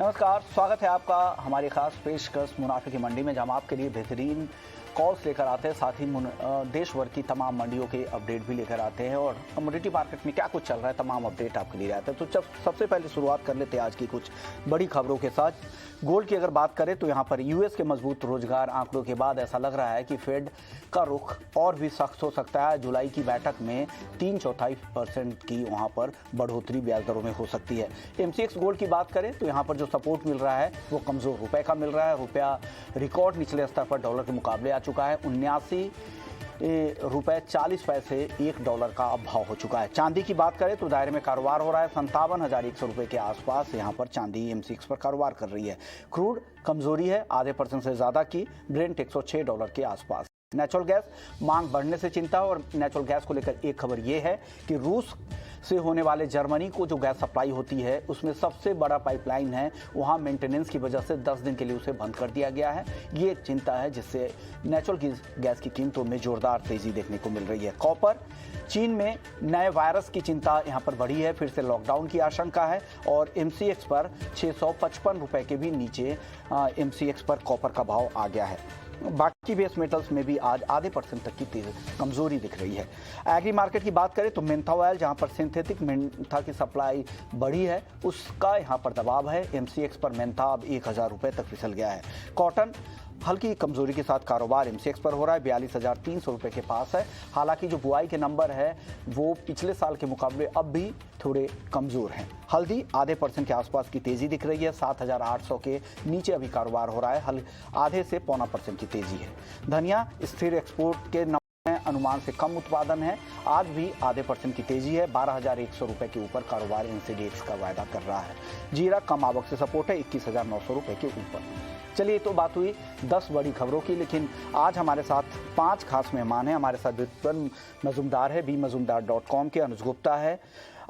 नमस्कार, स्वागत है आपका हमारी खास पेशकश मुनाफे की मंडी में, जहां हम आपके लिए बेहतरीन कॉल्स लेकर आते हैं, साथ ही देश भर की तमाम मंडियों के अपडेट भी लेकर आते हैं और कमोडिटी मार्केट में क्या कुछ चल रहा है तमाम अपडेट आपके लिए आते हैं। तो जब सबसे पहले शुरुआत कर लेते हैं आज की कुछ बड़ी खबरों के साथ। गोल्ड की अगर बात करें तो यहाँ पर यूएस के मजबूत रोजगार आंकड़ों के बाद ऐसा लग रहा है कि फेड का रुख और भी सख्त हो सकता है। जुलाई की बैठक में 3/4% की वहाँ पर बढ़ोतरी ब्याज दरों में हो सकती है। एमसीएक्स गोल्ड की बात करें तो यहाँ पर जो सपोर्ट मिल रहा है वो कमजोर रुपए का मिल रहा है। रुपया रिकॉर्ड निचले स्तर पर डॉलर के मुकाबले आ चुका है। 79 रुपए 40 पैसे $1 का अब भाव हो चुका है। चांदी की बात करें तो दायरे में कारोबार हो रहा है। 57,100 रुपए के आसपास यहाँ पर चांदी एमसीएक्स पर कारोबार कर रही है। क्रूड कमजोरी है ½ % से ज्यादा की, ब्रेंट $106 के आसपास। नेचुरल गैस मांग बढ़ने से चिंता, और नेचुरल गैस को लेकर एक खबर यह है कि रूस से होने वाले जर्मनी को जो गैस सप्लाई होती है उसमें सबसे बड़ा पाइपलाइन है, वहां मेंटेनेंस की वजह से 10 दिन के लिए उसे बंद कर दिया गया है। ये एक चिंता है जिससे नेचुरल गैस की कीमतों में जोरदार तेजी देखने को मिल रही है। कॉपर, चीन में नए वायरस की चिंता यहां पर बढ़ी है, फिर से लॉकडाउन की आशंका है और एमसीएक्स पर 655 रुपए के भी नीचे एमसीएक्स पर कॉपर का भाव आ गया है। बाकी बेस मेटल्स में भी आज ½ % तक की तेज कमजोरी दिख रही है। एग्री मार्केट की बात करें तो मेंथा ऑयल, जहां पर सिंथेटिक मेंथा की सप्लाई बढ़ी है, उसका यहां पर दबाव है। एमसीएक्स पर मेंथा अब 1000 रुपए तक फिसल गया है। कॉटन हल्की कमजोरी के साथ कारोबार एमसीएक्स पर हो रहा है, 42,300 रुपए के पास है। हालांकि जो बुआई के नंबर है वो पिछले साल के मुकाबले अब भी थोड़े कमजोर हैं। हल्दी ½ % के आसपास की तेजी दिख रही है, 7,800 के नीचे अभी कारोबार हो रहा है, आधे से ½ % की तेजी है। धनिया स्थिर एक्सपोर्ट के अनुमान से कम उत्पादन है, आज भी ½ % की तेजी है, 12,100 रुपए के ऊपर कारोबार एनसीडीएक्स का वायदा कर रहा है। जीरा कम आवक से सपोर्ट है, 21,900 रुपए के ऊपर। चलिए, तो बात हुई 10 बड़ी खबरों की, लेकिन आज हमारे साथ 5 खास मेहमान हैं। हमारे साथ विपिन मजूमदार है, bmazumdar.com के, अनुज गुप्ता है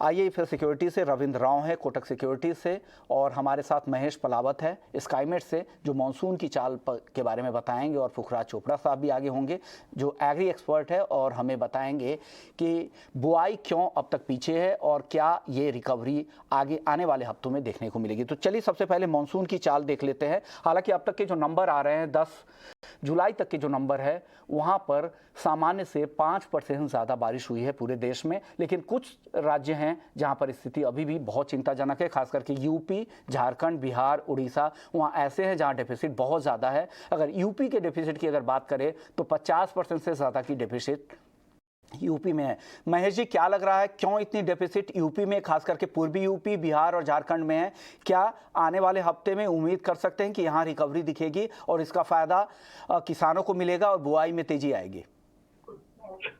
IIFL सिक्योरिटी से, रविंद्र राव है कोटक सिक्योरिटी से, और हमारे साथ महेश पलावत है स्काईमेट से, जो मानसून की चाल के बारे में बताएंगे, और पुखराज चोपड़ा साहब भी आगे होंगे जो एग्री एक्सपर्ट है और हमें बताएंगे कि बुआई क्यों अब तक पीछे है और क्या ये रिकवरी आगे आने वाले हफ्तों में देखने को मिलेगी। तो चलिए सबसे पहले मानसून की चाल देख लेते हैं। हालांकि अब तक के जो नंबर आ रहे हैं, 10 जुलाई तक के जो नंबर है वहां पर सामान्य से 5% ज़्यादा बारिश हुई है पूरे देश में, लेकिन कुछ राज्य हैं जहां पर स्थिति अभी भी बहुत चिंताजनक है, खास करके यूपी, झारखंड, बिहार, उड़ीसा, वहां ऐसे हैं जहां डेफिसिट बहुत ज़्यादा है। अगर यूपी के डेफिसिट की अगर बात करें तो 50% से ज़्यादा की डेफिसिट यूपी में है। महेश जी, क्या लग रहा है क्यों इतनी डेफिसिट यूपी में, खास करके पूर्वी यूपी, बिहार और झारखंड में है? क्या आने वाले हफ्ते में उम्मीद कर सकते हैं कि यहाँ रिकवरी दिखेगी और इसका फायदा किसानों को मिलेगा और बुआई में तेजी आएगी?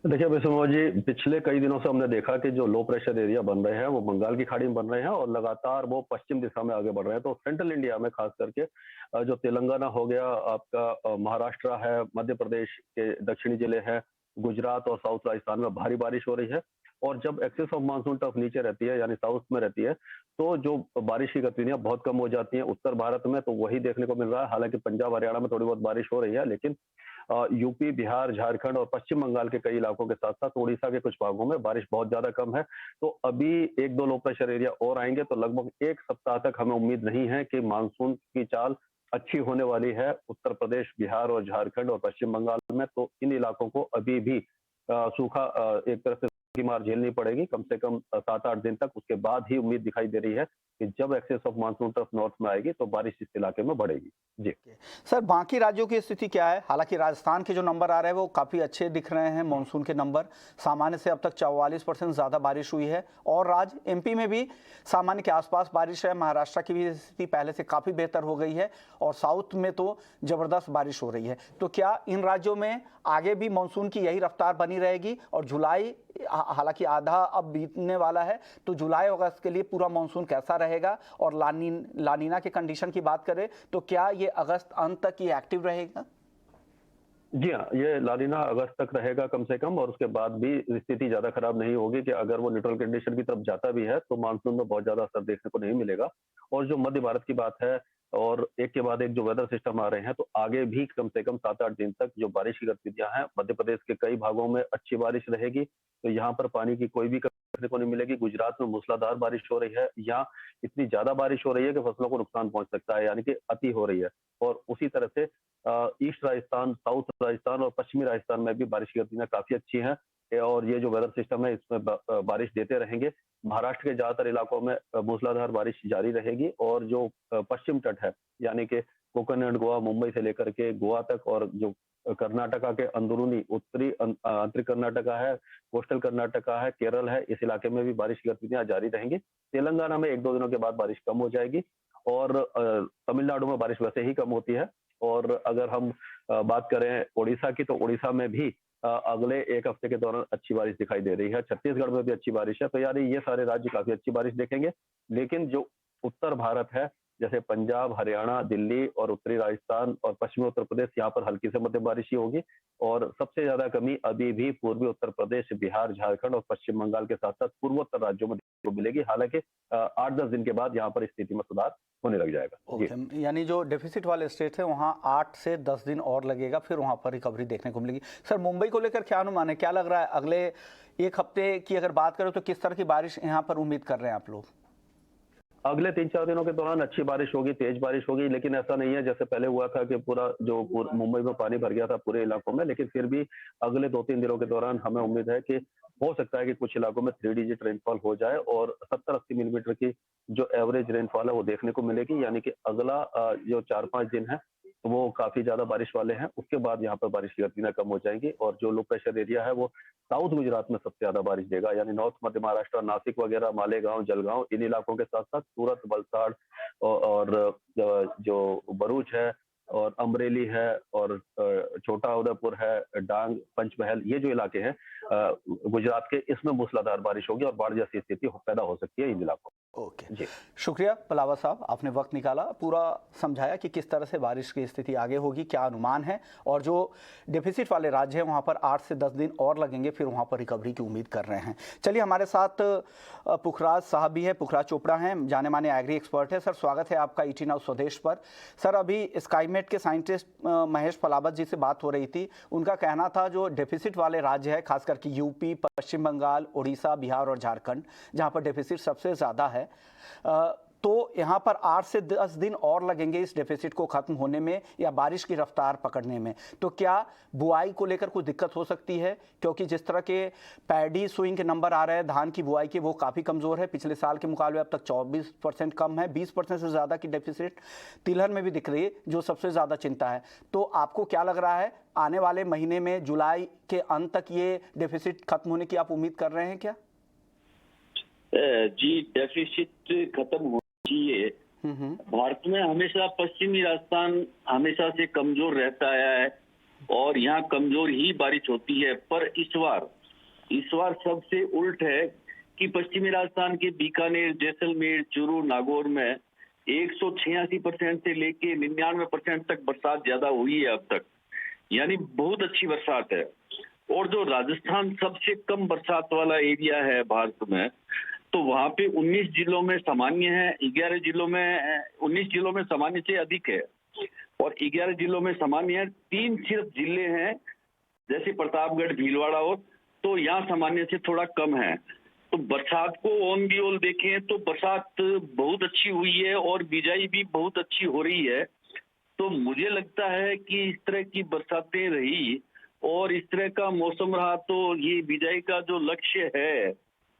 देखिए विष्णु जी, पिछले कई दिनों से हमने देखा कि जो लो प्रेशर एरिया बन रहे हैं वो बंगाल की खाड़ी में बन रहे हैं और लगातार वो पश्चिम दिशा में आगे बढ़ रहे हैं। तो सेंट्रल इंडिया में खास करके जो तेलंगाना हो गया, आपका महाराष्ट्र है, मध्य प्रदेश के दक्षिणी जिले हैं, गुजरात और साउथ राजस्थान में भारी बारिश हो रही है। और जब एक्सेस ऑफ मानसून टफ नीचे रहती है, यानी साउथ में रहती है, तो जो बारिश की गतिविधियां बहुत कम हो जाती हैं। उत्तर भारत में तो वही देखने को मिल रहा है। हालांकि पंजाब हरियाणा में थोड़ी बहुत बारिश हो रही है, लेकिन यूपी, बिहार, झारखंड और पश्चिम बंगाल के कई इलाकों के साथ साथ उड़ीसा के कुछ भागों में बारिश बहुत ज्यादा कम है। तो अभी 1-2 लो प्रेशर एरिया और आएंगे तो लगभग 1 सप्ताह तक हमें उम्मीद नहीं है कि मानसून की चाल अच्छी होने वाली है उत्तर प्रदेश, बिहार और झारखंड और पश्चिम बंगाल में। तो इन इलाकों को अभी भी सूखा एक तरह से की मार झेलनी पड़ेगी कम से कम 7-8 दिन तक। उसके बाद ही उम्मीद दिखाई दे रही है कि जब excess of monsoon trough north में आएगी तो बारिश इस इलाके में बढ़ेगी। जी सर, बाकी राज्यों की स्थिति क्या है? हालांकि राजस्थान के जो नंबर आ रहे हैं वो काफ़ी अच्छे दिख रहे हैं, मानसून के नंबर सामान्य से अब तक 44% ज़्यादा बारिश हुई है, और राज्य एमपी में भी सामान्य के आसपास बारिश है। महाराष्ट्र की भी स्थिति पहले से काफ़ी बेहतर हो गई है और साउथ में तो ज़बरदस्त बारिश हो रही है। तो क्या इन राज्यों में आगे भी मानसून की यही रफ्तार बनी रहेगी? और जुलाई, हालांकि आधा अब बीतने वाला है, तो जुलाई अगस्त के लिए पूरा मानसून कैसा रहेगा? और लानीना के कंडीशन की बात करें तो क्या ये अगस्त अंत तक ये एक्टिव रहेगा? जी हाँ, ये लानीना अगस्त तक रहेगा कम से कम, और उसके बाद भी स्थिति ज्यादा खराब नहीं होगी कि अगर वो न्यूट्रल कंडीशन की तरफ जाता भी है तो मानसून में बहुत ज्यादा असर देखने को नहीं मिलेगा। और जो मध्य भारत की बात है, और एक के बाद एक जो वेदर सिस्टम आ रहे हैं, तो आगे भी कम से कम 7-8 दिन तक जो बारिश की गतिविधियां हैं, मध्य प्रदेश के कई भागों में अच्छी बारिश रहेगी। तो यहाँ पर पानी की कोई भी देखने को नहीं मिलेगी। गुजरात में मूसलाधार बारिश हो रही है, यहाँ इतनी ज्यादा बारिश हो रही है कि फसलों को नुकसान पहुंच सकता है, यानी कि अति हो रही है। और उसी तरह से ईस्ट राजस्थान, साउथ राजस्थान और पश्चिमी राजस्थान में भी बारिश की गतिविधियां काफी अच्छी हैं। और ये जो वेदर सिस्टम है इसमें बारिश देते रहेंगे। महाराष्ट्र के ज्यादातर इलाकों में मूसलाधार बारिश जारी रहेगी, और जो पश्चिम तट है यानी कि कोकण एंड गोवा, मुंबई से लेकर के गोवा तक, और जो कर्नाटका के अंदरूनी उत्तरी आंतरिक कर्नाटका है, कोस्टल कर्नाटका है, केरल है, इस इलाके में भी बारिश की गतिविधियां जारी रहेंगी। तेलंगाना में 1-2 दिनों के बाद बारिश कम हो जाएगी, और तमिलनाडु में बारिश वैसे ही कम होती है। और अगर हम बात करें उड़ीसा की, तो उड़ीसा में भी अगले 1 हफ्ते के दौरान अच्छी बारिश दिखाई दे रही है। छत्तीसगढ़ में भी अच्छी बारिश है, तो यानी ये सारे राज्य काफी अच्छी बारिश देखेंगे। लेकिन जो उत्तर भारत है, जैसे पंजाब, हरियाणा, दिल्ली और उत्तरी राजस्थान और पश्चिमी उत्तर प्रदेश, यहाँ पर हल्की से मध्यम बारिश ही होगी। और सबसे ज्यादा कमी अभी भी पूर्वी उत्तर प्रदेश, बिहार, झारखंड और पश्चिम बंगाल के साथ साथ पूर्वोत्तर राज्यों में देखने को मिलेगी। हालांकि 8-10 दिन के बाद यहाँ पर स्थिति में सुधार होने लग जाएगा। ओके, यानी जो डेफिसिट वाले स्टेट है वहाँ 8 से 10 दिन और लगेगा, फिर वहाँ पर रिकवरी देखने को मिलेगी। सर, मुंबई को लेकर क्या अनुमान है, क्या लग रहा है अगले 1 हफ्ते की अगर बात करें तो किस तरह की बारिश यहाँ पर उम्मीद कर रहे हैं आप लोग? अगले 3-4 दिनों के दौरान अच्छी बारिश होगी, तेज बारिश होगी, लेकिन ऐसा नहीं है जैसे पहले हुआ था कि मुंबई में पानी भर गया था पूरे इलाकों में। लेकिन फिर भी अगले 2-3 दिनों के दौरान हमें उम्मीद है कि हो सकता है कि कुछ इलाकों में 3 डिजिट रेनफॉल हो जाए, और 70-80 मिलीमीटर की जो एवरेज रेनफॉल है वो देखने को मिलेगी। यानी कि अगला जो 4-5 दिन है वो काफी ज्यादा बारिश वाले हैं। उसके बाद यहाँ पर बारिश की गतिविधियां कम हो जाएंगी, और जो लो प्रेशर एरिया है वो साउथ गुजरात में सबसे ज्यादा बारिश देगा, यानी नॉर्थ मध्य महाराष्ट्र, नासिक वगैरह, मालेगांव, जलगांव, इन इलाकों के साथ साथ सूरत, वलसाड़ और जो भरूच है और अमरेली है और छोटा उदयपुर है, डांग, पंचमहल, ये जो इलाके हैं गुजरात के, इसमें मूसलाधार बारिश होगी और बाढ़ जैसी स्थिति पैदा हो सकती है इन इलाकों। ओके जी, शुक्रिया पलावा साहब, आपने वक्त निकाला, पूरा समझाया कि किस तरह से बारिश की स्थिति आगे होगी, क्या अनुमान है, और जो डेफिसिट वाले राज्य हैं वहाँ पर 8 से 10 दिन और लगेंगे, फिर वहाँ पर रिकवरी की उम्मीद कर रहे हैं। चलिए, हमारे साथ पुखराज साहब भी हैं, पुखराज चोपड़ा हैं, जाने माने एग्री एक्सपर्ट है। सर, स्वागत है आपका ईटी नाउ स्वदेश पर। सर, अभी स्काईमेट के साइंटिस्ट महेश पलावत जी से बात हो रही थी, उनका कहना था जो डेफिसिट वाले राज्य है, खासकर कि यूपी, पश्चिम बंगाल, उड़ीसा, बिहार और झारखंड, जहाँ पर डेफिसिट सबसे ज़्यादा है, तो यहाँ पर 8 से 10 दिन और लगेंगे इस डेफिसिट को खत्म होने में या बारिश की रफ्तार पकड़ने में। तो क्या बुआई को लेकर कोई दिक्कत हो सकती है? क्योंकि जिस तरह के पैडी स्विंग के नंबर आ रहे हैं धान की बुआई के, वो काफ़ी कमज़ोर है, पिछले साल के मुकाबले अब तक 24% कम है, 20% से ज़्यादा की डेफिसिट तिलहन में भी दिख रही है, जो सबसे ज़्यादा चिंता है। तो आपको क्या लग रहा है, आने वाले महीने में जुलाई के अंत तक ये डेफिसिट खत्म होने की आप उम्मीद कर रहे हैं क्या? जी, डेफिसिट खत्म होना चाहिए। भारत में हमेशा पश्चिमी राजस्थान हमेशा से कमजोर रहता आया है, और यहाँ कमजोर ही बारिश होती है। पर इस बार सबसे उल्ट है कि पश्चिमी राजस्थान के बीकानेर, जैसलमेर, चूरू, नागौर में 186% से लेके 99% तक बरसात ज्यादा हुई है अब तक, यानी बहुत अच्छी बरसात है। और जो राजस्थान सबसे कम बरसात वाला एरिया है भारत में, तो वहां पे 19 जिलों में सामान्य है, 11 जिलों में 19 जिलों में सामान्य से अधिक है, और 11 जिलों में सामान्य है। 3 सिर्फ जिले हैं जैसे प्रतापगढ़, भीलवाड़ा, और तो यहाँ सामान्य से थोड़ा कम है। तो बरसात को ऑन दी ऑल देखें तो बरसात बहुत अच्छी हुई है और बिजाई भी बहुत अच्छी हो रही है। तो मुझे लगता है कि इस तरह की बरसातें रही और इस तरह का मौसम रहा तो ये बिजाई का जो लक्ष्य है,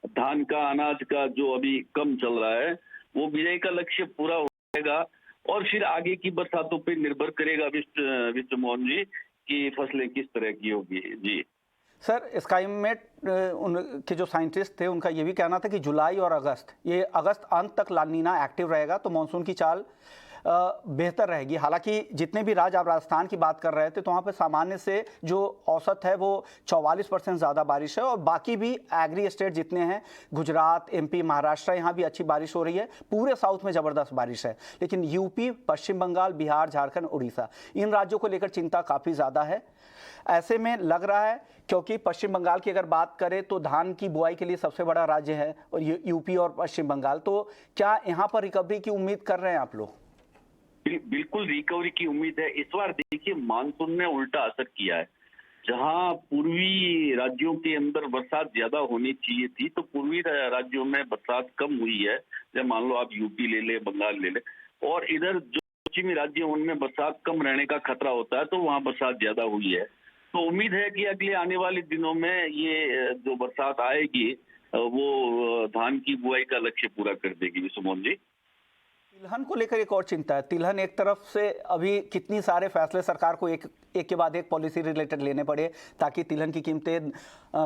धान का, अनाज का जो अभी कम चल रहा है, वो बिजाई का लक्ष्य पूरा हो जाएगा। और फिर आगे की बरसातों पे निर्भर करेगा विष्णु मोहन जी कि फसलें किस तरह की होगी। जी सर, स्काईमेट उनके जो साइंटिस्ट थे उनका ये भी कहना था कि जुलाई और अगस्त अंत तक ला नीना एक्टिव रहेगा, तो मानसून की चाल बेहतर रहेगी। हालांकि जितने भी राज्य आप राजस्थान की बात कर रहे थे तो वहाँ पे सामान्य से जो औसत है वो 44% ज़्यादा बारिश है, और बाकी भी एग्री स्टेट जितने हैं, गुजरात, एमपी, महाराष्ट्र, यहाँ भी अच्छी बारिश हो रही है। पूरे साउथ में ज़बरदस्त बारिश है, लेकिन यूपी, पश्चिम बंगाल, बिहार, झारखंड, उड़ीसा, इन राज्यों को लेकर चिंता काफ़ी ज़्यादा है। ऐसे में लग रहा है, क्योंकि पश्चिम बंगाल की अगर बात करें तो धान की बुआई के लिए सबसे बड़ा राज्य है, और यूपी और पश्चिम बंगाल, तो क्या यहाँ पर रिकवरी की उम्मीद कर रहे हैं आप लोग? बिल्कुल रिकवरी की उम्मीद है। इस बार देखिए मानसून ने उल्टा असर किया है। जहां पूर्वी राज्यों के अंदर बरसात ज्यादा होनी चाहिए थी, तो पूर्वी राज्यों में बरसात कम हुई है। जब मान लो आप यूपी ले ले, बंगाल ले ले, और इधर जो पश्चिमी राज्य उनमें बरसात कम रहने का खतरा होता है, तो वहां बरसात ज्यादा हुई है। तो उम्मीद है कि अगले आने वाले दिनों में ये जो बरसात आएगी वो धान की बुआई का लक्ष्य पूरा कर देगी। सुमन जी, तिलहन को लेकर एक और चिंता है। तिलहन एक तरफ से अभी कितनी सारे फैसले सरकार को एक के बाद एक पॉलिसी रिलेटेड लेने पड़े ताकि तिलहन की कीमतें,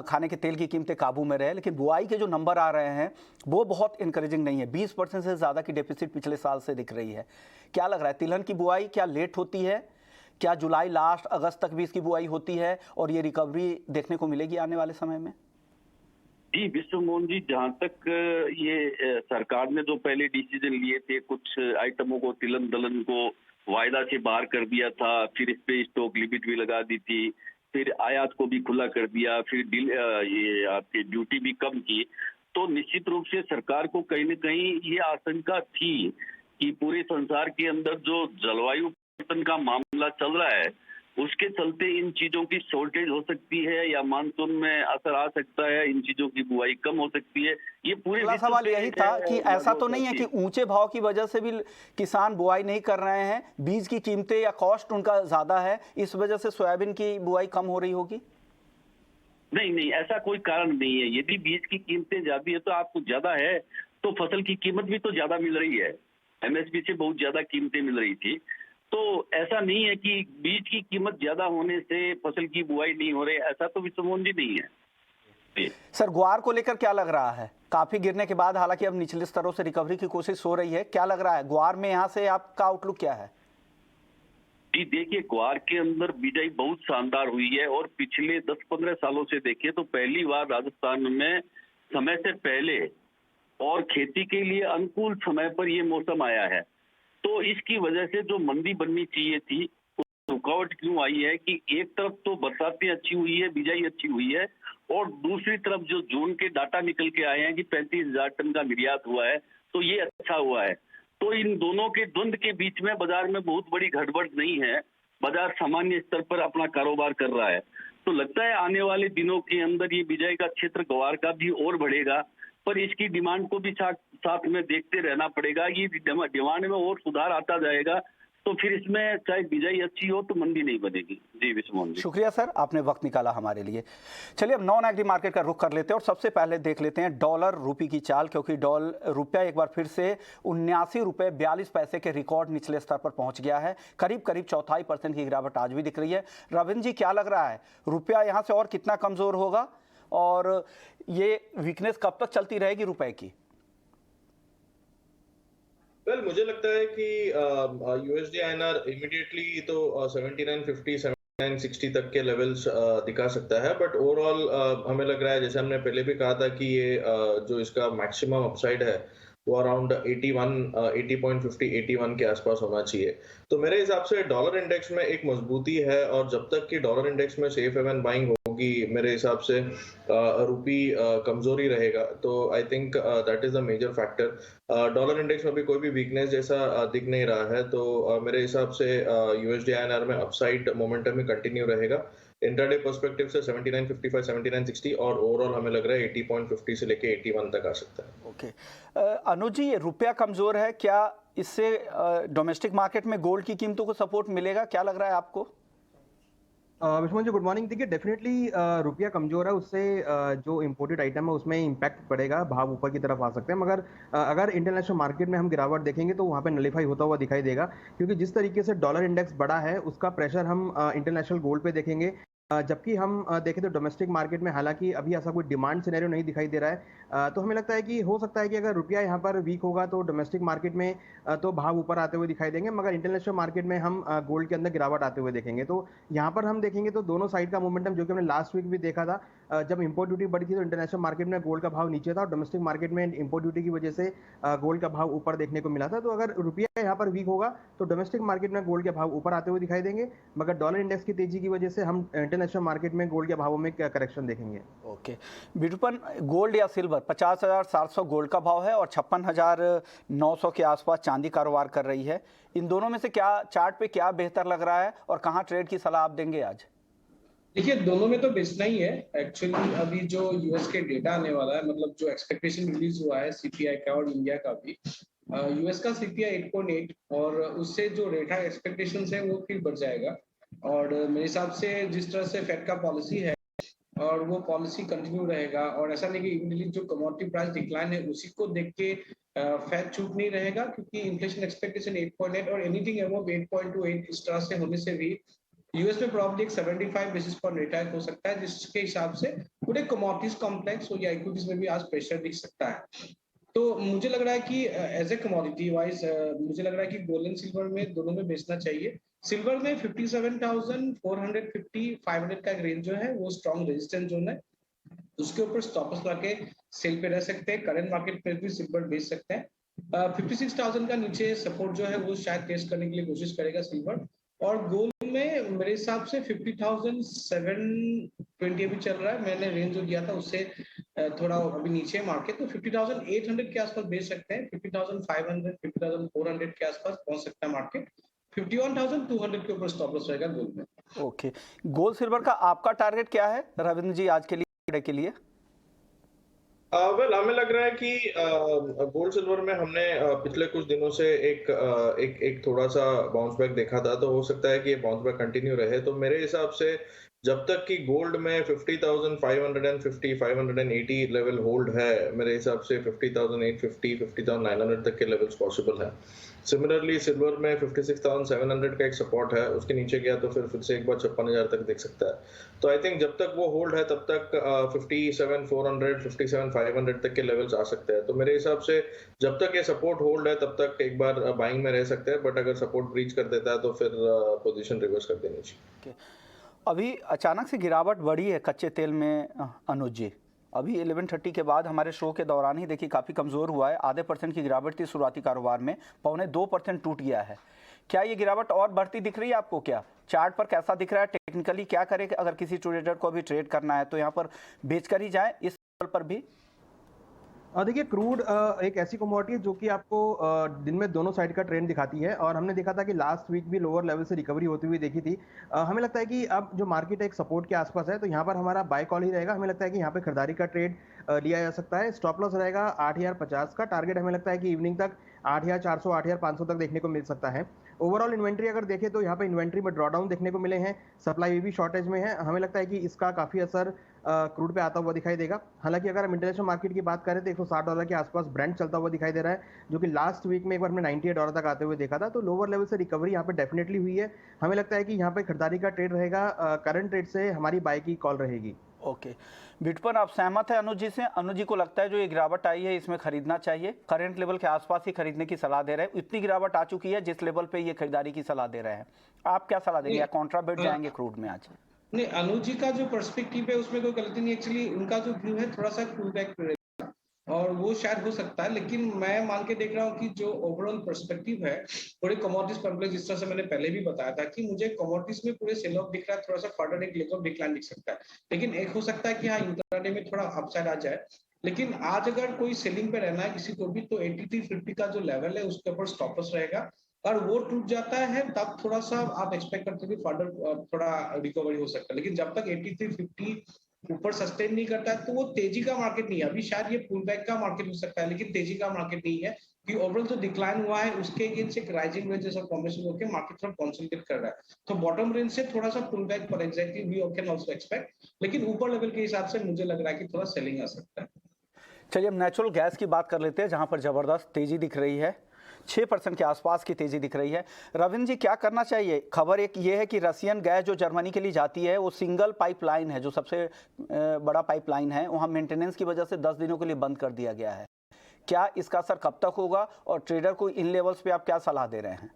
खाने के तेल की कीमतें काबू में रहे, लेकिन बुआई के जो नंबर आ रहे हैं वो बहुत इंकरेजिंग नहीं है। 20% से ज़्यादा की डेफिसिट पिछले साल से दिख रही है। क्या लग रहा है, तिलहन की बुआई क्या लेट होती है? क्या जुलाई लास्ट अगस्त तक भी इसकी बुआई होती है और ये रिकवरी देखने को मिलेगी आने वाले समय में? जी विश्व मोहन जी, जहां तक ये सरकार ने जो पहले डिसीजन लिए थे, कुछ आइटमों को, तिलहन दलहन को वायदा से बाहर कर दिया था, फिर इस पे स्टॉक लिमिट भी लगा दी थी, फिर आयात को भी खुला कर दिया, फिर ये आपकी ड्यूटी भी कम की, तो निश्चित रूप से सरकार को कहीं न कहीं ये आशंका थी कि पूरे संसार के अंदर जो जलवायु परिवर्तन का मामला चल रहा है, उसके चलते इन चीजों की शॉर्टेज हो सकती है या मानसून में असर आ सकता है, इन चीजों की बुआई कम हो सकती है। ये पूरे अगला सवाल यही था कि ऐसा तो नहीं है कि ऊंचे भाव की वजह से भी किसान बुआई नहीं कर रहे हैं, बीज की कीमतें या कॉस्ट उनका ज्यादा है, इस वजह से सोयाबीन की बुआई कम हो रही होगी? नहीं, ऐसा कोई कारण नहीं है। यदि बीज की कीमतें ज्यादा है तो आपको ज्यादा है, तो फसल की कीमत भी तो ज्यादा मिल रही है। एमएसपी से बहुत ज्यादा कीमतें मिल रही थी, तो ऐसा नहीं है कि बीज की कीमत ज्यादा होने से फसल की बुआई नहीं हो रही, ऐसा तो विश्वमोहन जी नहीं है। सर, ग्वार को लेकर क्या लग रहा है? काफी गिरने के बाद हालांकि अब निचले स्तरों से रिकवरी की कोशिश हो रही है, क्या लग रहा है ग्वार में? यहाँ से आपका आउटलुक क्या है? जी देखिए, ग्वार के अंदर बिजाई बहुत शानदार हुई है और पिछले 10-15 सालों से देखिए तो पहली बार राजस्थान में समय से पहले और खेती के लिए अनुकूल समय पर ये मौसम आया है। तो इसकी वजह से जो मंदी बननी चाहिए थी, रुकावट क्यों आई है कि एक तरफ तो बरसातें अच्छी हुई है, बिजाई अच्छी हुई है, और दूसरी तरफ जो जून के डाटा निकल के आए हैं कि 35,000 टन का निर्यात हुआ है, तो ये अच्छा हुआ है। तो इन दोनों के द्वंद के बीच में बाजार में बहुत बड़ी गड़बड़ नहीं है, बाजार सामान्य स्तर पर अपना कारोबार कर रहा है। तो लगता है आने वाले दिनों के अंदर ये बिजाई का क्षेत्र ग्वार का भी और बढ़ेगा, पर इसकी डिमांड को भी साथ में देखते रहना पड़ेगा। ये डिमांड में और सुधार आता जाएगा, तो फिर इसमें चाहे बिजाई अच्छी हो तो मंदी नहीं बनेगी। जी विश्वमोहन जी, शुक्रिया सर, आपने वक्त निकाला हमारे लिए। चलिए अब नॉन एग्री मार्केट का रुख कर लेते हैं और सबसे पहले देख लेते हैं डॉलर रुपये की चाल, क्योंकि रुपया एक बार फिर से 79 रुपये 42 पैसे के रिकॉर्ड निचले स्तर पर पहुंच गया है। करीब 0.25% की गिरावट आज भी दिख रही है। रविंद्र जी, क्या लग रहा है, रुपया यहाँ से और कितना कमजोर होगा और ये वीकनेस कब तक चलती रहेगी रुपए की? वेल मुझे लगता है कि यूएसडी आईएनआर इमीडिएटली तो 79.50 79.60 तक के लेवल्स दिखा सकता है, बट ओवरऑल हमें लग रहा है, जैसे हमने पहले भी कहा था, कि ये जो इसका मैक्सिमम अपसाइड है वो अराउंड 80.50 81 के आसपास होना चाहिए। तो मेरे हिसाब से डॉलर इंडेक्स में एक मजबूती है, और जब तक कि डॉलर इंडेक्स में सेफ हेवन बाइंग होगी, मेरे हिसाब से रुपी कमजोरी रहेगा। तो I think that is the major factor. Dollar index में भी कोई भी वीकनेस जैसा दिख नहीं रहा है, तो मेरे हिसाब से यूएसडी आईएनआर में अपसाइड मोमेंटम ही कंटिन्यू रहेगा। इंट्राडे पर्सपेक्टिव से 79.55 79.60, और ओवरऑल हमें लग रहा है 80.50 से लेके 81 तक आ सकता है। ओके अनुज जी, ये रुपया कमजोर है, क्या इससे डोमेस्टिक मार्केट में गोल्ड की कीमतों को सपोर्ट मिलेगा? क्या लग रहा है आपको? विश्वमोहन जी गुड मॉर्निंग। देखिए डेफिनेटली रुपया कमजोर है, उससे जो इम्पोर्टेड आइटम है उसमें इम्पैक्ट पड़ेगा, भाव ऊपर की तरफ आ सकते हैं, मगर अगर इंटरनेशनल मार्केट में हम गिरावट देखेंगे तो वहाँ पे नलीफाई होता हुआ दिखाई देगा, क्योंकि जिस तरीके से डॉलर इंडेक्स बढ़ा है उसका प्रेशर हम इंटरनेशनल गोल्ड पे देखेंगे। जबकि हम देखें तो डोमेस्टिक मार्केट में हालांकि अभी ऐसा कोई डिमांड सिनेरियो नहीं दिखाई दे रहा है, तो हमें लगता है कि हो सकता है कि अगर रुपया यहाँ पर वीक होगा तो डोमेस्टिक मार्केट में तो भाव ऊपर आते हुए दिखाई देंगे, मगर इंटरनेशनल मार्केट में हम गोल्ड के अंदर गिरावट आते हुए देखेंगे। तो यहाँ पर हम देखेंगे तो दोनों साइड का मोमेंटम, जो कि हमने लास्ट वीक भी देखा था, जब इंपोर्ट ड्यूटी बढ़ी थी तो इंटरनेशनल मार्केट में गोल्ड का भाव नीचे था और डोमेस्टिक मार्केट में इंपोर्ट ड्यूटी की वजह से गोल्ड का भाव ऊपर देखने को मिला था। तो अगर रुपया यहाँ पर वीक होगा तो डोमेस्टिक मार्केट में गोल्ड के भाव ऊपर आते हुए दिखाई देंगे, मगर डॉलर इंडेक्स की तेजी की वजह से हम इंटरनेशनल मार्केट में गोल्ड के भावों में करेक्शन देखेंगे। ओके विरूपन, गोल्ड या सिल्वर 50,700 गोल्ड का भाव है और 56,900 के आसपास चांदी कारोबार कर रही है। इन दोनों में से क्या चार्ट पे क्या बेहतर लग रहा है और कहाँ ट्रेड की सलाह आप देंगे आज? देखिए दोनों में तो बेचना ही है एक्चुअली। अभी जो यूएस के डेटा आने वाला है, मतलब जो एक्सपेक्टेशन रिलीज हुआ है सीपीआई का और इंडिया का भी, यूएस का सीपीआई 8.8 और उससे जो रेटा एक्सपेक्टेशंस है वो फिर बढ़ जाएगा। और मेरे हिसाब से जिस तरह से फेड का पॉलिसी है और वो पॉलिसी कंटिन्यू रहेगा, और ऐसा नहीं कि इमीडिएटली जो कमोडिटी प्राइस डिक्लाइन है उसी को देख के फेड चूप नहीं रहेगा, क्योंकि इन्फ्लेशन एक्सपेक्टेशन 8.8 और एनीथिंग अबव 8.28 इस तरह से होने से भी यूएस में प्रॉब्लम एक 75 बेसिस पॉइंट रेट हाइक हो सकता है, जिसके हिसाब से पूरे कमोडिटीज कॉम्प्लेक्स या इक्विटीज में भी आज प्रेशर दिख सकता है। तो मुझे लग रहा है कि एज ए कमोडिटी वाइज मुझे लग रहा है कि गोल्ड एंड सिल्वर में दोनों में बेचना चाहिए। सिल्वर में 57,450 500 का एक रेंज जो है वो स्ट्रॉन्ग रेजिस्टेंस जोन है, उसके ऊपर स्टॉप लॉस लगा के सेल पे रह सकते हैं। करंट मार्केट में भी सिल्वर बेच सकते हैं। 56,000 का नीचे सपोर्ट जो है वो शायद टेस्ट करने के लिए कोशिश करेगा सिल्वर। और गोल्ड में मेरे हिसाब से 50,720 अभी चल रहा है, मैंने रेंज जो दिया था उससे थोड़ा अभी नीचे मार्केट, तो 50,800 के आसपास बेच सकते हैं। 50,500 50,400 के आसपास पहुंच सकता है मार्केट। 51,200 के ऊपर स्टॉप लॉस रहेगा गोल्ड में। ओके, गोल्ड सिल्वर का आपका टारगेट क्या है रविंद्र जी आज के लिए? हमें लग रहा है कि गोल्ड सिल्वर में हमने पिछले कुछ दिनों से एक थोड़ा सा बाउंस बैक देखा था, तो हो सकता है कि ये बाउंस बैक कंटिन्यू रहे। तो मेरे हिसाब से जब तक कि गोल्ड में 50,550 580 लेवल होल्ड है, मेरे हिसाब से 50,850 50,900 तक के लेवल्स पॉसिबल है। सिमिलरली सिल्वर में 56,700 का एक सपोर्ट है, उसके नीचे गया तो फिर से एक बार 56,000 तक देख सकता है। तो आई थिंक जब तक वो होल्ड है तब तक 57,400 57,500 तक के लेवल्स आ सकते हैं। तो मेरे हिसाब से जब तक ये सपोर्ट होल्ड है तब तक एक बार बाइंग में रह सकते हैं, बट अगर सपोर्ट ब्रीच कर देता है तो फिर पोजीशन रिवर्स कर देनी चाहिए। अभी अचानक से गिरावट बढ़ी है कच्चे तेल में अनुज जी, अभी 11:30 के बाद हमारे शो के दौरान ही देखिए काफ़ी कमज़ोर हुआ है, आधे % की गिरावट थी शुरुआती कारोबार में, 1.25% टूट गया है। क्या ये गिरावट और बढ़ती दिख रही है आपको? क्या चार्ट पर कैसा दिख रहा है? टेक्निकली क्या करें अगर किसी ट्रेडर को भी ट्रेड करना है तो यहाँ पर बेचकर ही जाए इस लेवल पर भी? देखिए क्रूड एक ऐसी कमोडिटी है जो कि आपको दिन में दोनों साइड का ट्रेंड दिखाती है, और हमने देखा था कि लास्ट वीक भी लोअर लेवल से रिकवरी होती हुई देखी थी। हमें लगता है कि अब जो मार्केट एक सपोर्ट के आसपास है, तो यहाँ पर हमारा बाय कॉल ही रहेगा। हमें लगता है कि यहाँ पे खरीदारी का ट्रेड लिया जा सकता है। स्टॉप लॉस रहेगा 8,050 का। टारगेट हमें लगता है कि इवनिंग तक 8,400 8,500 तक देखने को मिल सकता है। ओवरऑल इन्वेंट्री अगर देखें तो यहाँ पे इन्वेंट्री में ड्रॉडाउन देखने को मिले हैं, सप्लाई भी शॉर्टेज में है। हमें लगता है कि इसका काफ़ी असर क्रूड पे आता हुआ दिखाई देगा। हालांकि अगर हम इंटरनेशनल मार्केट की बात करें तो $160 के आसपास ब्रेंट चलता हुआ दिखाई दे रहा है, जो कि लास्ट वीक में एक बार हमने $98 तक आते हुए देखा था। तो लोअर लेवल से रिकवरी यहाँ पे डेफिनेटली हुई है। हमें लगता है कि यहाँ पे खरीदारी का ट्रेड रहेगा, करंट ट्रेड से हमारी बाय की कॉल रहेगी। ओके, बिटकॉइन आप सहमत है अनुज जी से? अनुज जी को लगता है जो ये गिरावट आई है इसमें खरीदना चाहिए, करंट लेवल के आसपास ही खरीदने की सलाह दे रहे हैं, इतनी गिरावट आ चुकी है जिस लेवल पे ये खरीदारी की सलाह दे रहे हैं, आप क्या सलाह देंगे या कॉन्ट्राबेट जाएंगे क्रूड में आज? नहीं, अनुज जी का जो पर्सपेक्टिव है उसमें कोई गलती नहीं। एक्चुअली उनका जो व्यू है थोड़ा सा पुल बैक रहेगा और वो शायद हो सकता है, लेकिन मैं मान के देख रहा हूँ कि जो ओवरऑल पर्सपेक्टिव है पूरे कमोडिटीज कॉम्प्लेक्स, जिस तरह से मैंने पहले भी बताया था कि मुझे कमोडिटीज में पूरे सेल ऑफ दिख रहा है, थोड़ा सा फर्दर एक लेग ऑफ डिक्लाइन दिख सकता है। लेकिन एक हो सकता है कि हाँ इंट्राडे में थोड़ा अपसाइड आ जाए। लेकिन आज अगर कोई सेलिंग पे रहना है किसी को भी तो 8350 का जो लेवल है उसके ऊपर स्टॉप लॉस रहेगा, और वो टूट जाता है तब थोड़ा सा आप एक्सपेक्ट करते हैं कि फर्दर थोड़ा रिकवरी हो सकता है। लेकिन जब तक 8350 ऊपर सस्टेन नहीं करता है तो वो तेजी का मार्केट नहीं है। अभी शायद ये पुल बैक का मार्केट हो सकता है लेकिन तेजी का मार्केट नहीं है, कि ओवरऑल जो डिक्लाइन हुआ है उसके अगेंस्ट एक राइजिंग रेंज जैसा फॉर्मेशन होकर मार्केट थोड़ा कंसोलिडेट कर रहा है। तो बॉटम रेंज से थोड़ा सा पुल बैक पर exactly we can also expect, लेकिन ऊपर लेवल के हिसाब से मुझे लग रहा है कि थोड़ा सेलिंग आ सकता है। चलिए हम नेचुरल गैस की बात कर लेते हैं जहां पर जबरदस्त तेजी दिख रही है, 6% के आसपास की तेजी दिख रही है। रविंद्र जी क्या करना चाहिए? खबर एक ये है कि रसियन गैस जो जर्मनी के लिए जाती है वो सिंगल पाइपलाइन है, जो सबसे बड़ा पाइपलाइन है, वहाँ मेंटेनेंस की वजह से 10 दिनों के लिए बंद कर दिया गया है। क्या इसका असर कब तक होगा और ट्रेडर को इन लेवल्स पे आप क्या सलाह दे रहे हैं?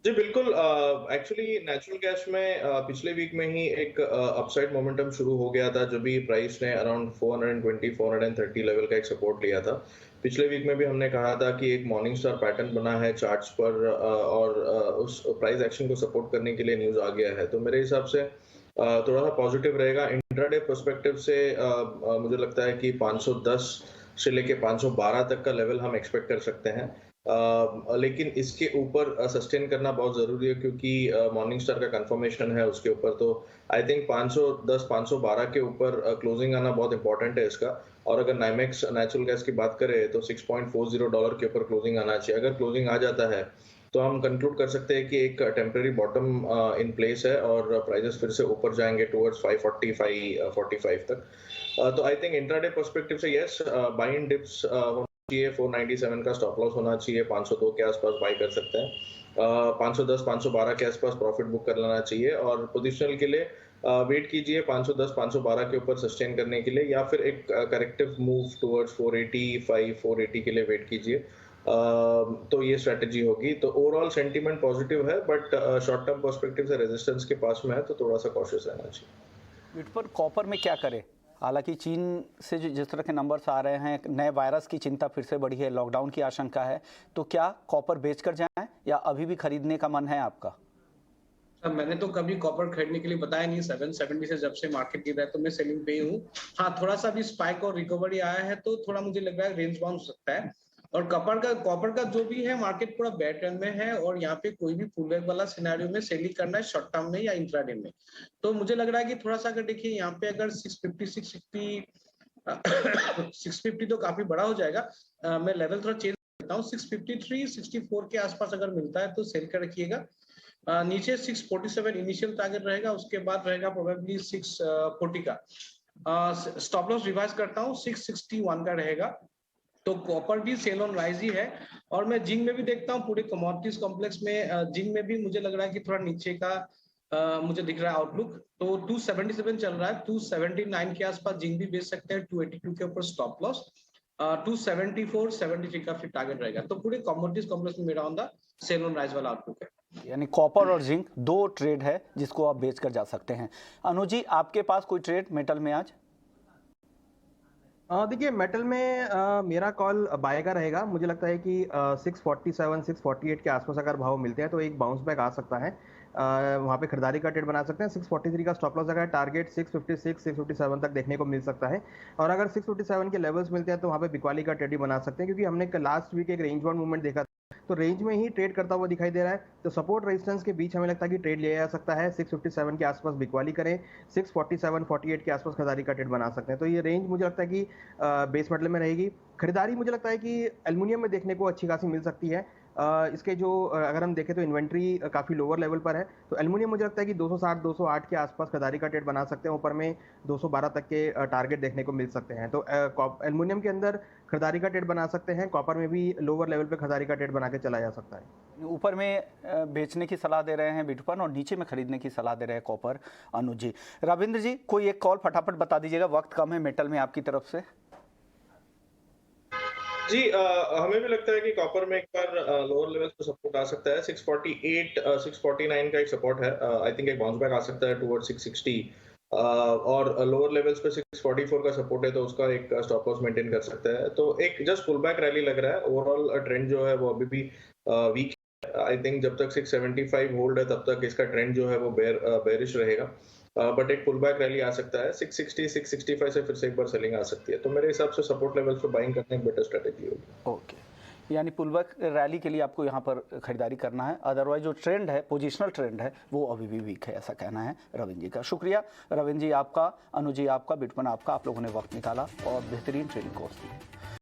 जी बिल्कुल, एक्चुअली नेचुरल गैस में पिछले वीक में ही एक अपसाइड मोमेंटम शुरू हो गया था, जो भी प्राइस ने अराउंड 420 430 लेवल का एक सपोर्ट लिया था। पिछले वीक में भी हमने कहा था कि एक मॉर्निंग स्टार पैटर्न बना है चार्ट्स पर और उस प्राइस एक्शन को सपोर्ट करने के लिए न्यूज आ गया है। तो मेरे हिसाब से थोड़ा सा पॉजिटिव रहेगा। इंट्राडे पर्सपेक्टिव से मुझे लगता है कि 510 से लेके 512 तक का लेवल हम एक्सपेक्ट कर सकते हैं। लेकिन इसके ऊपर सस्टेन करना बहुत जरूरी है, क्योंकि मॉर्निंग स्टार का कंफर्मेशन है उसके ऊपर। तो आई थिंक 510 512 के ऊपर क्लोजिंग आना बहुत इंपॉर्टेंट है इसका। और अगर नाइमेक्स नेचुरल गैस की बात करें तो $6.40 के ऊपर क्लोजिंग आना चाहिए। अगर क्लोजिंग आ जाता है तो हम कंक्लूड कर सकते हैं कि एक टेम्पररी बॉटम इन प्लेस है और प्राइसेस फिर से ऊपर जाएंगे टुवर्ड्स 540 545 तक। तो आई थिंक इंट्राडे पर्सपेक्टिव से यस, बाइंग डिप्स होना चाहिए। 497 का स्टॉप लॉस होना चाहिए, 502 के आसपास बाई कर सकते हैं। 510 512 के आसपास प्रॉफिट बुक कर लेना चाहिए। और पोजिशनल के लिए वेट कीजिए 510 512 के ऊपर सस्टेन करने के लिए, या फिर एक करेक्टिव मूव टुवर्ड्स 485 480 के लिए वेट कीजिए। तो ये स्ट्रेटजी होगी। तो ओवरऑल सेंटीमेंट पॉजिटिव है, बट शॉर्ट टर्म पर्सपेक्टिव से रेजिस्टेंस के पास में है, तो थोड़ा सा कॉशियस रहना चाहिए। पर कॉपर में क्या करें? हालांकि चीन से जिस तरह के नंबर्स आ रहे हैं, नए वायरस की चिंता फिर से बढ़ी है, लॉकडाउन की आशंका है, तो क्या कॉपर बेच कर जाएं या अभी भी खरीदने का मन है आपका? मैंने तो कभी कॉपर खरीदने के लिए बताया नहीं। 770 से जब से मार्केट गिरा है तो मैं सेलिंग पे ही हूँ। हाँ, थोड़ा सा भी स्पाइक और रिकवरी आया है तो थोड़ा मुझे लग रहा है रेंज बाउंड हो सकता है। और कॉपर का जो भी है मार्केट पूरा बैड ट्रेंड में है, और यहाँ पे कोई भी पुलबैक वाला सिनेरियो में सेलिंग करना है शॉर्ट टर्म में या इंट्राडे में। तो मुझे लग रहा है कि थोड़ा सा अगर देखिए यहाँ पे अगर 650 650 तो काफी बड़ा हो जाएगा। मैं लेवल थोड़ा चेंज करता हूँ। 653 64 के आसपास अगर मिलता है तो सेल कर रखिएगा। नीचे 647 इनिशियल टारगेट रहेगा, उसके बाद रहेगा प्रोबेबली 640 का। स्टॉप लॉस रिवाइज करता हूँ, 661 का रहेगा। तो कॉपर भी सेल ऑन राइज ही है। और मैं जिंक में भी देखता हूँ, पूरे कमोडिटीज कॉम्प्लेक्स में जिंक में भी मुझे लग रहा है कि थोड़ा नीचे का मुझे दिख रहा है आउटलुक। तो 277 चल रहा है, 279 के आसपास जिंक भी बेच सकते हैं। 282 के ऊपर स्टॉप लॉस, 274 73 का फिर टारगेट रहेगा। तो पूरे कमोडिटीज कॉम्प्लेक्स में मेरा on the sell on rise वाला आउटलुक है। यानी कॉपर और जिंक दो ट्रेड है जिसको आप बेच कर जा सकते हैं। अनुज जी, आपके पास कोई ट्रेड मेटल में आज? देखिए मेटल में मेरा कॉल बाय का रहेगा। मुझे लगता है कि 647 648 के आसपास अगर भाव मिलते हैं तो एक बाउंस बैक आ सकता है। वहाँ पे खरीदारी का ट्रेड बना सकते हैं। 643 का स्टॉप लॉस अगर टारगेट 656 657 तक देखने को मिल सकता है। और अगर 657 के लेवल्स मिलते हैं तो वहाँ पे बिकवाली का ट्रेड ही बना सकते हैं, क्योंकि हमने लास्ट वीक एक रेंज बाउंड मूवमेंट देखा तो रेंज में ही ट्रेड करता हुआ दिखाई दे रहा है। तो सपोर्ट रेजिस्टेंस के बीच हमें लगता है कि ट्रेड लिया जा सकता है। 657 के आसपास बिकवाली करें, 647 48 के आसपास खरीदारी का ट्रेड बना सकते हैं। तो ये रेंज मुझे लगता है कि बेस मेटल में रहेगी। खरीदारी मुझे लगता है कि एल्युमिनियम में देखने को अच्छी खासी मिल सकती है। इसके जो अगर हम देखें तो इन्वेंट्री काफ़ी लोअर लेवल पर है। तो एल्युमिनियम मुझे लगता है कि 260 208 के आसपास खरीदारी का ट्रेड बना सकते हैं। ऊपर में 212 तक के टारगेट देखने को मिल सकते हैं। तो एल्युमिनियम के अंदर खरीदारी का ट्रेड बना सकते हैं। कॉपर में भी लोअर लेवल पे खरीदारी का ट्रेड बना के चला जा सकता है। ऊपर में बेचने की सलाह दे रहे हैं बिटकॉइन और नीचे में खरीदने की सलाह दे रहे हैं कॉपर। अनुज जी, रविंद्र जी, कोई एक कॉल फटाफट बता दीजिएगा, वक्त कम है मेटल में आपकी तरफ से। जी, हमें भी लगता है कि कॉपर में एक बार लोअर लेवल पे सपोर्ट आ सकता है। 648 649 का एक सपोर्ट है। आई थिंक एक बाउंस बैक आ सकता है टुवर्ड 660। और लोअर लेवल्स पे 644 का सपोर्ट है, तो उसका एक स्टॉप लॉस मेंटेन कर सकता है। तो एक जस्ट पुल बैक रैली लग रहा है। ओवरऑल ट्रेंड जो है वो अभी भी वीक है। आई थिंक जब तक 675 होल्ड है तब तक इसका ट्रेंड जो है वो बेरिश रहेगा। बट एक पुल बैक रैली आ सकता है। 660 665 से फिर से एक बार सेलिंग आ सकती है। तो मेरे हिसाब से सपोर्ट लेवल्स पे बाइंग करने की बेटर स्ट्रेटेजी होगी। ओके, यानी पुल बैक रैली के लिए आपको यहाँ पर खरीदारी करना है। अदरवाइज जो ट्रेंड है, पोजिशनल ट्रेंड है, वो अभी भी वीक है, ऐसा कहना है रविंद्र जी का। शुक्रिया रविंद्र जी आपका, अनुज जी आपका, बिटकॉइन आपका, आप लोगों ने वक्त निकाला और बेहतरीन ट्रेडिंग कोर्स दी।